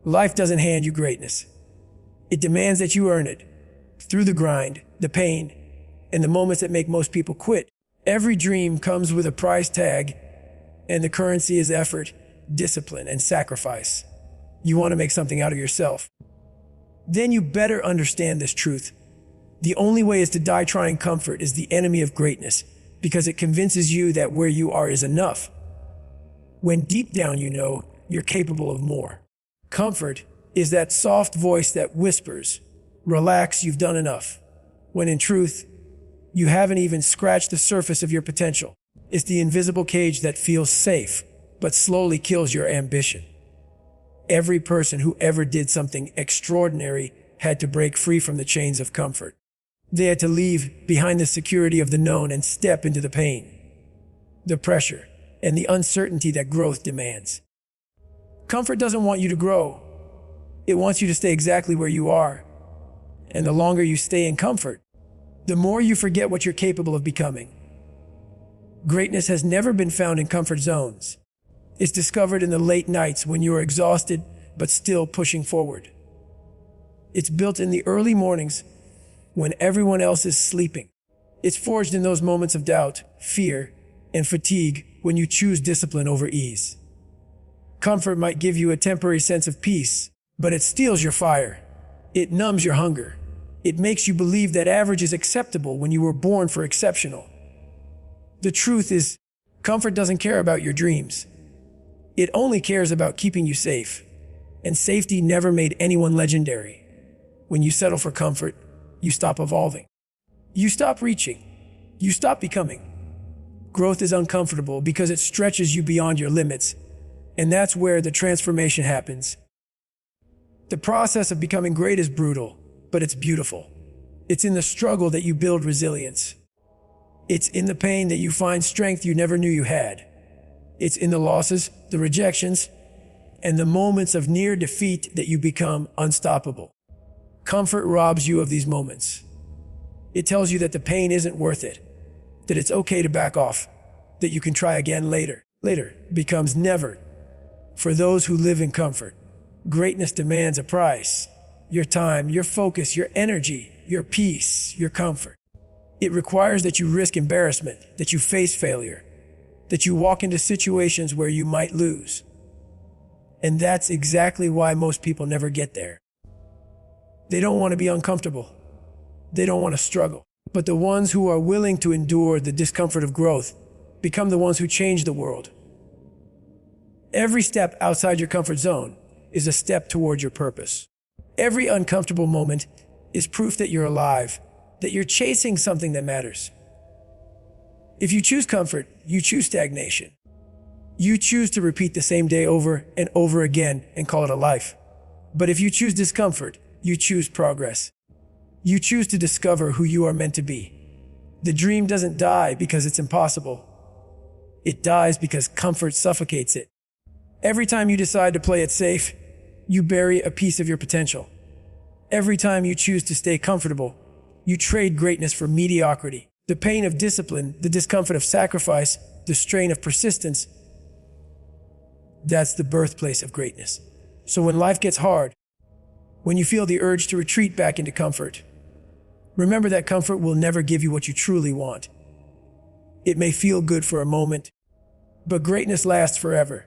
Life doesn't hand you greatness. It demands that you earn it through the grind, the pain, and the moments that make most people quit. Every dream comes with a price tag, and the currency is effort, discipline, and sacrifice. You want to make something out of yourself. Then you better understand this truth. The only way is to die trying. Comfort is the enemy of greatness because it convinces you that where you are is enough, when deep down you know you're capable of more. Comfort is that soft voice that whispers, "Relax, you've done enough," when in truth, you haven't even scratched the surface of your potential. It's the invisible cage that feels safe, but slowly kills your ambition. Every person who ever did something extraordinary had to break free from the chains of comfort. They had to leave behind the security of the known and step into the pain, the pressure, and the uncertainty that growth demands. Comfort doesn't want you to grow. It wants you to stay exactly where you are. And the longer you stay in comfort, the more you forget what you're capable of becoming. Greatness has never been found in comfort zones. It's discovered in the late nights when you are exhausted but still pushing forward. It's built in the early mornings when everyone else is sleeping. It's forged in those moments of doubt, fear, and fatigue when you choose discipline over ease. Comfort might give you a temporary sense of peace, but it steals your fire. It numbs your hunger. It makes you believe that average is acceptable when you were born for exceptional. The truth is, comfort doesn't care about your dreams. It only cares about keeping you safe. And safety never made anyone legendary. When you settle for comfort, you stop evolving. You stop reaching. You stop becoming. Growth is uncomfortable because it stretches you beyond your limits. And that's where the transformation happens. The process of becoming great is brutal, but it's beautiful. It's in the struggle that you build resilience. It's in the pain that you find strength you never knew you had. It's in the losses, the rejections, and the moments of near defeat that you become unstoppable. Comfort robs you of these moments. It tells you that the pain isn't worth it, that it's okay to back off, that you can try again later. Later becomes never. For those who live in comfort, greatness demands a price. Your time, your focus, your energy, your peace, your comfort. It requires that you risk embarrassment, that you face failure, that you walk into situations where you might lose. And that's exactly why most people never get there. They don't want to be uncomfortable. They don't want to struggle. But the ones who are willing to endure the discomfort of growth become the ones who change the world. Every step outside your comfort zone is a step toward your purpose. Every uncomfortable moment is proof that you're alive, that you're chasing something that matters. If you choose comfort, you choose stagnation. You choose to repeat the same day over and over again and call it a life. But if you choose discomfort, you choose progress. You choose to discover who you are meant to be. The dream doesn't die because it's impossible. It dies because comfort suffocates it. Every time you decide to play it safe, you bury a piece of your potential. Every time you choose to stay comfortable, you trade greatness for mediocrity. The pain of discipline, the discomfort of sacrifice, the strain of persistence, that's the birthplace of greatness. So when life gets hard, when you feel the urge to retreat back into comfort, remember that comfort will never give you what you truly want. It may feel good for a moment, but greatness lasts forever.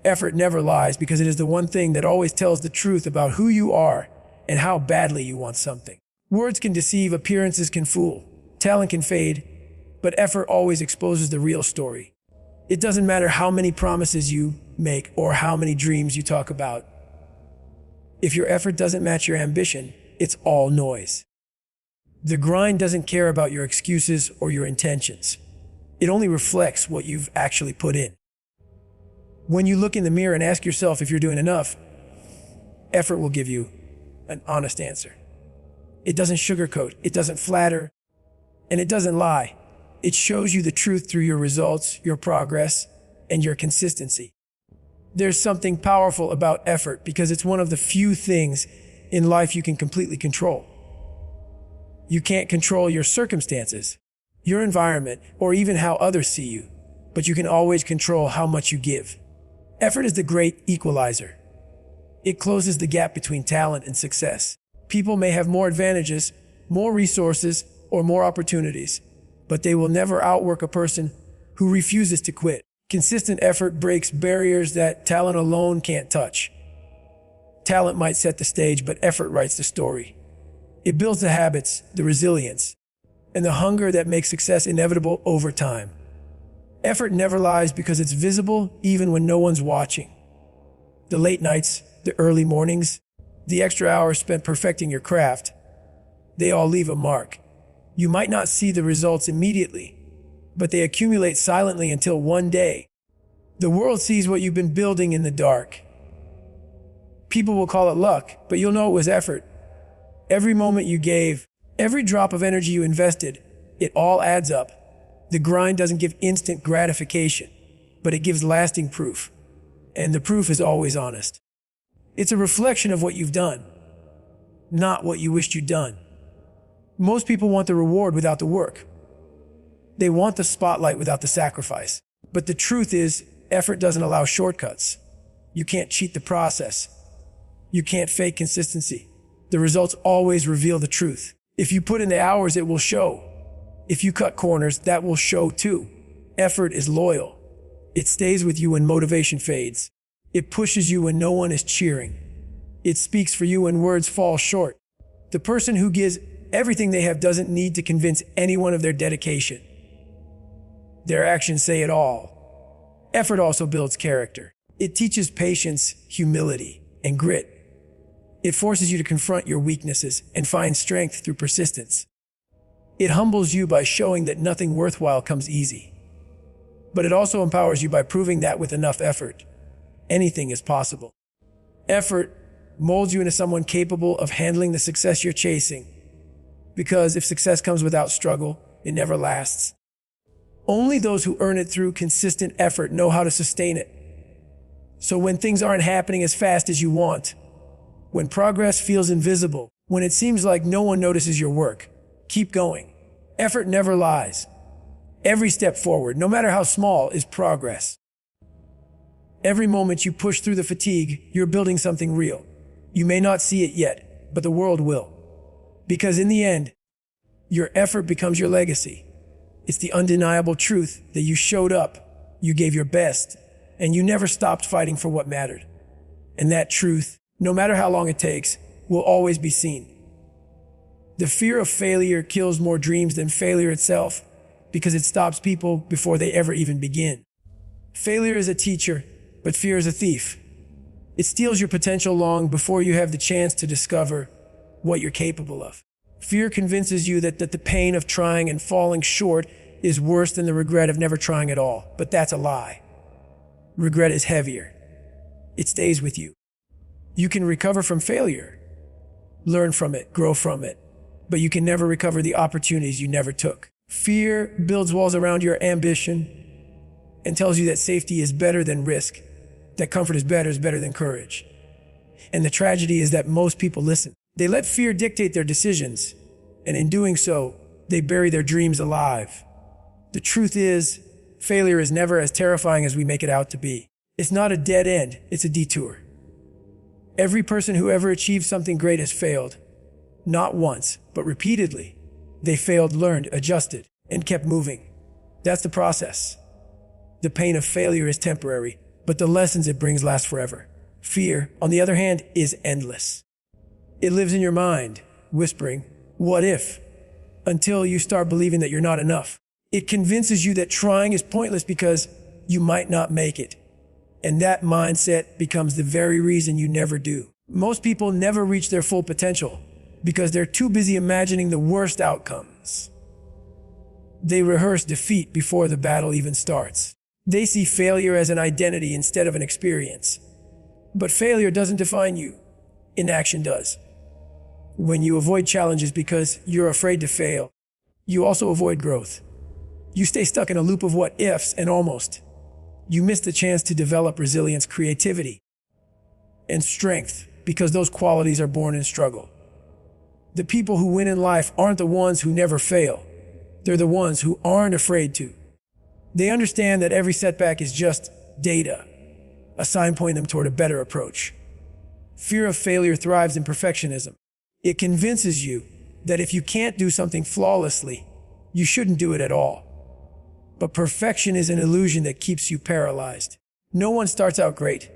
Effort never lies because it is the one thing that always tells the truth about who you are and how badly you want something. Words can deceive, appearances can fool, talent can fade, but effort always exposes the real story. It doesn't matter how many promises you make or how many dreams you talk about. If your effort doesn't match your ambition, it's all noise. The grind doesn't care about your excuses or your intentions. It only reflects what you've actually put in. When you look in the mirror and ask yourself if you're doing enough, effort will give you an honest answer. It doesn't sugarcoat, it doesn't flatter, and it doesn't lie. It shows you the truth through your results, your progress, and your consistency. There's something powerful about effort because it's one of the few things in life you can completely control. You can't control your circumstances, your environment, or even how others see you, but you can always control how much you give. Effort is the great equalizer. It closes the gap between talent and success. People may have more advantages, more resources, or more opportunities, but they will never outwork a person who refuses to quit. Consistent effort breaks barriers that talent alone can't touch. Talent might set the stage, but effort writes the story. It builds the habits, the resilience, and the hunger that makes success inevitable over time. Effort never lies because it's visible even when no one's watching. The late nights, the early mornings, the extra hours spent perfecting your craft, they all leave a mark. You might not see the results immediately, but they accumulate silently until one day, the world sees what you've been building in the dark. People will call it luck, but you'll know it was effort. Every moment you gave, every drop of energy you invested, it all adds up. The grind doesn't give instant gratification, but it gives lasting proof. And the proof is always honest. It's a reflection of what you've done, not what you wished you'd done. Most people want the reward without the work. They want the spotlight without the sacrifice. But the truth is, effort doesn't allow shortcuts. You can't cheat the process. You can't fake consistency. The results always reveal the truth. If you put in the hours, it will show. If you cut corners, that will show too. Effort is loyal. It stays with you when motivation fades. It pushes you when no one is cheering. It speaks for you when words fall short. The person who gives everything they have doesn't need to convince anyone of their dedication. Their actions say it all. Effort also builds character. It teaches patience, humility, and grit. It forces you to confront your weaknesses and find strength through persistence. It humbles you by showing that nothing worthwhile comes easy. But it also empowers you by proving that with enough effort, anything is possible. Effort molds you into someone capable of handling the success you're chasing. Because if success comes without struggle, it never lasts. Only those who earn it through consistent effort know how to sustain it. So when things aren't happening as fast as you want, when progress feels invisible, when it seems like no one notices your work, keep going. Effort never lies. Every step forward, no matter how small, is progress. Every moment you push through the fatigue, you're building something real. You may not see it yet, but the world will. Because in the end, your effort becomes your legacy. It's the undeniable truth that you showed up, you gave your best, and you never stopped fighting for what mattered. And that truth, no matter how long it takes, will always be seen. The fear of failure kills more dreams than failure itself because it stops people before they ever even begin. Failure is a teacher, but fear is a thief. It steals your potential long before you have the chance to discover what you're capable of. Fear convinces you that the pain of trying and falling short is worse than the regret of never trying at all, but that's a lie. Regret is heavier. It stays with you. You can recover from failure, learn from it, grow from it, but you can never recover the opportunities you never took. Fear builds walls around your ambition and tells you that safety is better than risk, that comfort is better than courage. And the tragedy is that most people listen. They let fear dictate their decisions, and in doing so, they bury their dreams alive. The truth is, failure is never as terrifying as we make it out to be. It's not a dead end, it's a detour. Every person who ever achieved something great has failed. Not once, but repeatedly. They failed, learned, adjusted, and kept moving. That's the process. The pain of failure is temporary, but the lessons it brings last forever. Fear, on the other hand, is endless. It lives in your mind, whispering, "What if?" until you start believing that you're not enough. It convinces you that trying is pointless because you might not make it. And that mindset becomes the very reason you never do. Most people never reach their full potential because they're too busy imagining the worst outcomes. They rehearse defeat before the battle even starts. They see failure as an identity instead of an experience. But failure doesn't define you. Inaction does. When you avoid challenges because you're afraid to fail, you also avoid growth. You stay stuck in a loop of what ifs and almost. You miss the chance to develop resilience, creativity, and strength because those qualities are born in struggle. The people who win in life aren't the ones who never fail. They're the ones who aren't afraid to. They understand that every setback is just data, a sign pointing them toward a better approach. Fear of failure thrives in perfectionism. It convinces you that if you can't do something flawlessly, you shouldn't do it at all. But perfection is an illusion that keeps you paralyzed. No one starts out great.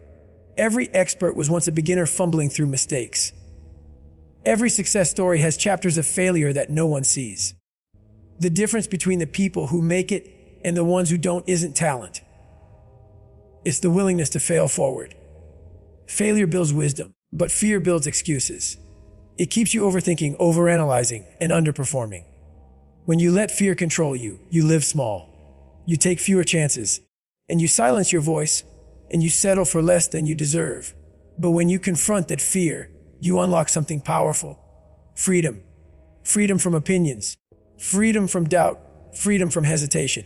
Every expert was once a beginner fumbling through mistakes. Every success story has chapters of failure that no one sees. The difference between the people who make it and the ones who don't isn't talent. It's the willingness to fail forward. Failure builds wisdom, but fear builds excuses. It keeps you overthinking, overanalyzing, and underperforming. When you let fear control you, you live small. You take fewer chances, and you silence your voice, and you settle for less than you deserve. But when you confront that fear, you unlock something powerful. Freedom. Freedom from opinions. Freedom from doubt. Freedom from hesitation.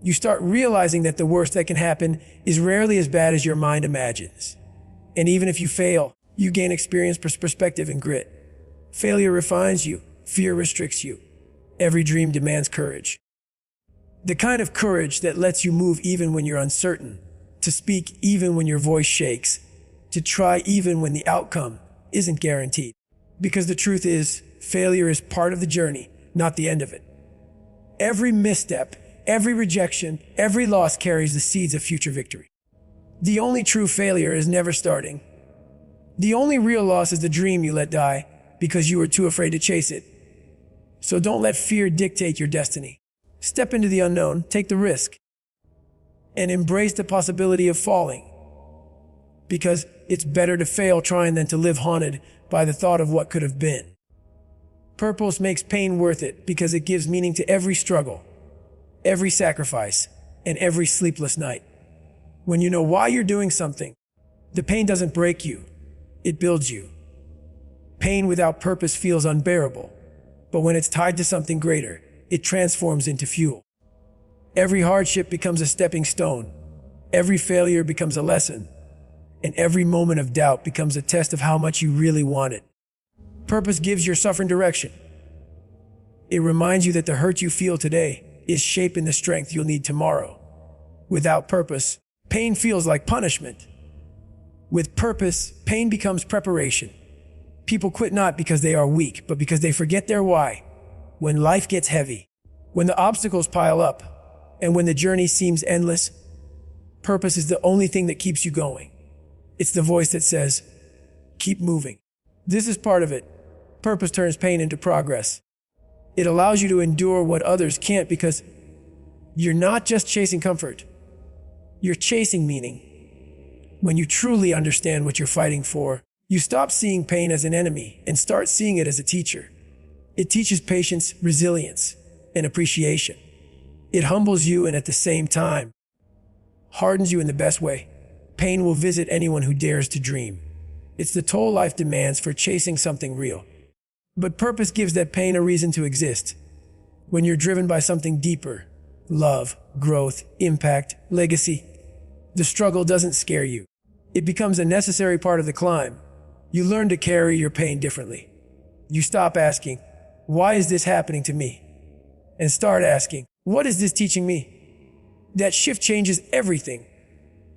You start realizing that the worst that can happen is rarely as bad as your mind imagines. And even if you fail, you gain experience, perspective, and grit. Failure refines you. Fear restricts you. Every dream demands courage. The kind of courage that lets you move even when you're uncertain, to speak even when your voice shakes, to try even when the outcome isn't guaranteed. Because the truth is, failure is part of the journey, not the end of it. Every misstep, every rejection, every loss carries the seeds of future victory. The only true failure is never starting. The only real loss is the dream you let die because you were too afraid to chase it. So don't let fear dictate your destiny. Step into the unknown, take the risk, and embrace the possibility of falling. Because it's better to fail trying than to live haunted by the thought of what could have been. Purpose makes pain worth it because it gives meaning to every struggle, every sacrifice, and every sleepless night. When you know why you're doing something, the pain doesn't break you, it builds you. Pain without purpose feels unbearable, but when it's tied to something greater, it transforms into fuel. Every hardship becomes a stepping stone, every failure becomes a lesson, and every moment of doubt becomes a test of how much you really want it. Purpose gives your suffering direction. It reminds you that the hurt you feel today is shaping the strength you'll need tomorrow. Without purpose, pain feels like punishment. With purpose, pain becomes preparation. People quit not because they are weak, but because they forget their why. When life gets heavy, when the obstacles pile up, and when the journey seems endless, purpose is the only thing that keeps you going. It's the voice that says, keep moving. This is part of it. Purpose turns pain into progress. It allows you to endure what others can't because you're not just chasing comfort. You're chasing meaning. When you truly understand what you're fighting for, you stop seeing pain as an enemy and start seeing it as a teacher. It teaches patience, resilience, and appreciation. It humbles you and at the same time hardens you in the best way. Pain will visit anyone who dares to dream. It's the toll life demands for chasing something real. But purpose gives that pain a reason to exist. When you're driven by something deeper, love, growth, impact, legacy, the struggle doesn't scare you. It becomes a necessary part of the climb. You learn to carry your pain differently. You stop asking, why is this happening to me? And start asking, what is this teaching me? That shift changes everything.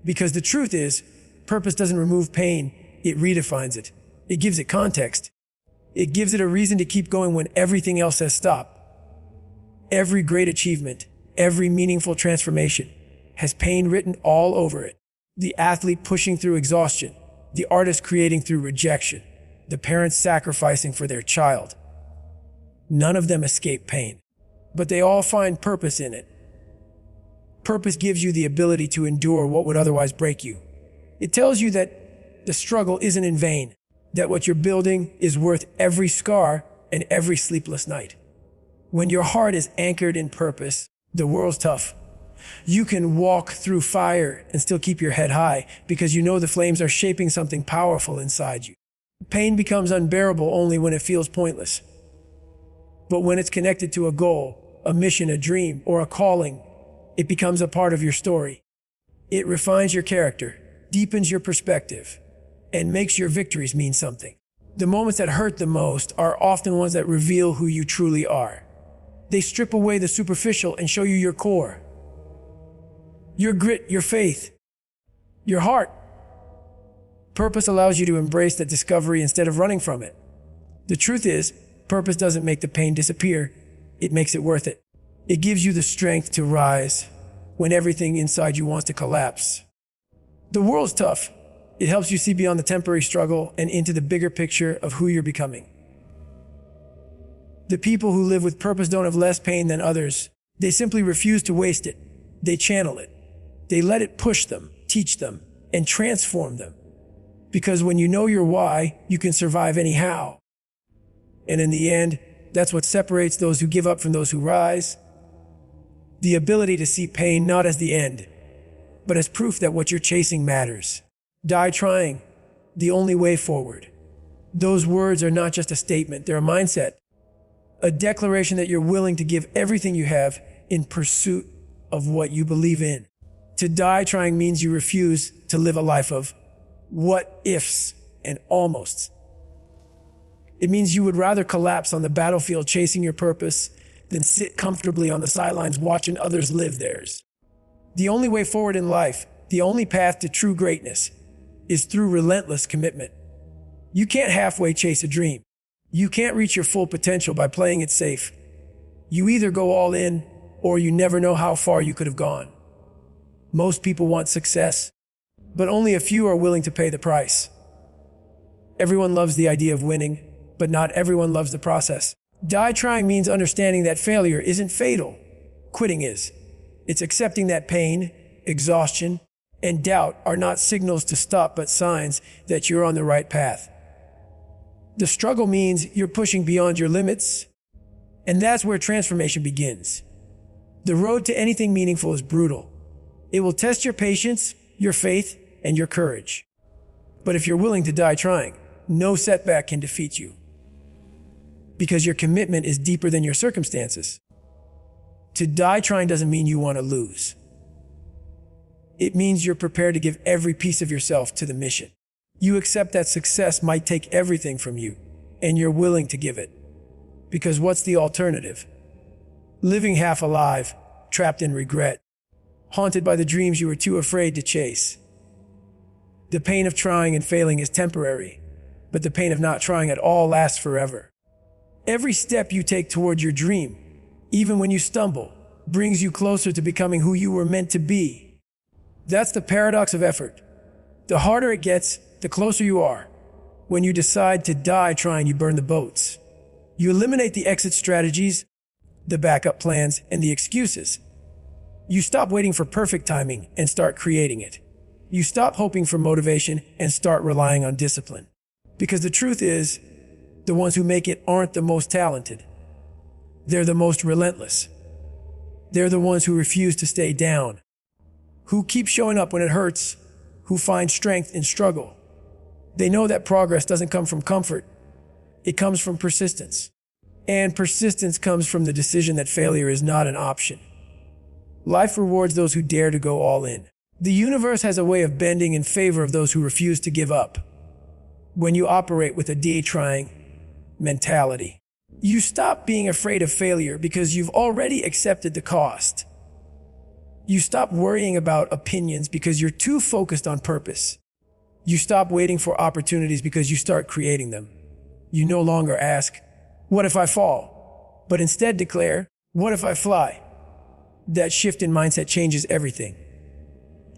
Because the truth is, purpose doesn't remove pain, it redefines it. It gives it context. It gives it a reason to keep going when everything else has stopped. Every great achievement, every meaningful transformation has pain written all over it. The athlete pushing through exhaustion, the artist creating through rejection, the parents sacrificing for their child. None of them escape pain, but they all find purpose in it. Purpose gives you the ability to endure what would otherwise break you. It tells you that the struggle isn't in vain, that what you're building is worth every scar and every sleepless night. When your heart is anchored in purpose, the world's tough. You can walk through fire and still keep your head high because you know the flames are shaping something powerful inside you. Pain becomes unbearable only when it feels pointless. But when it's connected to a goal, a mission, a dream, or a calling, it becomes a part of your story. It refines your character, deepens your perspective, and makes your victories mean something. The moments that hurt the most are often ones that reveal who you truly are. They strip away the superficial and show you your core. Your grit, your faith, your heart. Purpose allows you to embrace that discovery instead of running from it. The truth is, purpose doesn't make the pain disappear. It makes it worth it. It gives you the strength to rise when everything inside you wants to collapse. The world's tough. It helps you see beyond the temporary struggle and into the bigger picture of who you're becoming. The people who live with purpose don't have less pain than others. They simply refuse to waste it. They channel it. They let it push them, teach them, and transform them. Because when you know your why, you can survive anyhow. And in the end, that's what separates those who give up from those who rise. The ability to see pain not as the end, but as proof that what you're chasing matters. Die trying, the only way forward. Those words are not just a statement, they're a mindset. A declaration that you're willing to give everything you have in pursuit of what you believe in. To die trying means you refuse to live a life of what ifs and almosts. It means you would rather collapse on the battlefield chasing your purpose than sit comfortably on the sidelines watching others live theirs. The only way forward in life, the only path to true greatness, is through relentless commitment. You can't halfway chase a dream. You can't reach your full potential by playing it safe. You either go all in, or you never know how far you could have gone. Most people want success, but only a few are willing to pay the price. Everyone loves the idea of winning, but not everyone loves the process. Die trying means understanding that failure isn't fatal. Quitting is. It's accepting that pain, exhaustion, and doubt are not signals to stop, but signs that you're on the right path. The struggle means you're pushing beyond your limits, and that's where transformation begins. The road to anything meaningful is brutal. It will test your patience, your faith, and your courage. But if you're willing to die trying, no setback can defeat you. Because your commitment is deeper than your circumstances. To die trying doesn't mean you want to lose. It means you're prepared to give every piece of yourself to the mission. You accept that success might take everything from you, and you're willing to give it. Because what's the alternative? Living half alive, trapped in regret, haunted by the dreams you were too afraid to chase. The pain of trying and failing is temporary, but the pain of not trying at all lasts forever. Every step you take toward your dream, even when you stumble, brings you closer to becoming who you were meant to be. That's the paradox of effort. The harder it gets, the closer you are. When you decide to die trying, you burn the boats. You eliminate the exit strategies, the backup plans, and the excuses. You stop waiting for perfect timing and start creating it. You stop hoping for motivation and start relying on discipline. Because the truth is, the ones who make it aren't the most talented. They're the most relentless. They're the ones who refuse to stay down, who keep showing up when it hurts, who find strength in struggle. They know that progress doesn't come from comfort. It comes from persistence. And persistence comes from the decision that failure is not an option. Life rewards those who dare to go all in. The universe has a way of bending in favor of those who refuse to give up. When you operate with a die-trying mentality, you stop being afraid of failure because you've already accepted the cost. You stop worrying about opinions because you're too focused on purpose. You stop waiting for opportunities because you start creating them. You no longer ask, "What if I fall?" but instead declare, "What if I fly?" That shift in mindset changes everything.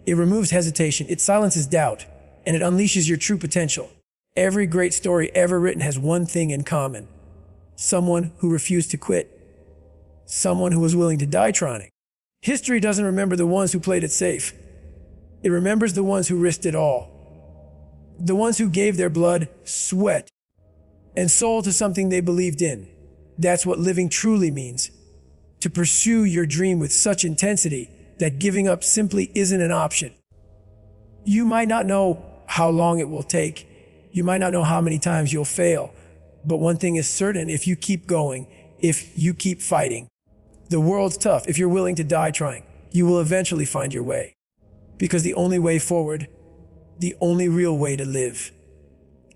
It removes hesitation, it silences doubt, and it unleashes your true potential. Every great story ever written has one thing in common: someone who refused to quit, someone who was willing to die trying. History doesn't remember the ones who played it safe. It remembers the ones who risked it all. The ones who gave their blood, sweat, and soul to something they believed in. That's what living truly means. To pursue your dream with such intensity that giving up simply isn't an option. You might not know how long it will take. You might not know how many times you'll fail. But one thing is certain: if you keep going, if you keep fighting, the world's tough. If you're willing to die trying, you will eventually find your way. Because the only way forward, the only real way to live,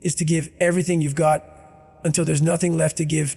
is to give everything you've got until there's nothing left to give.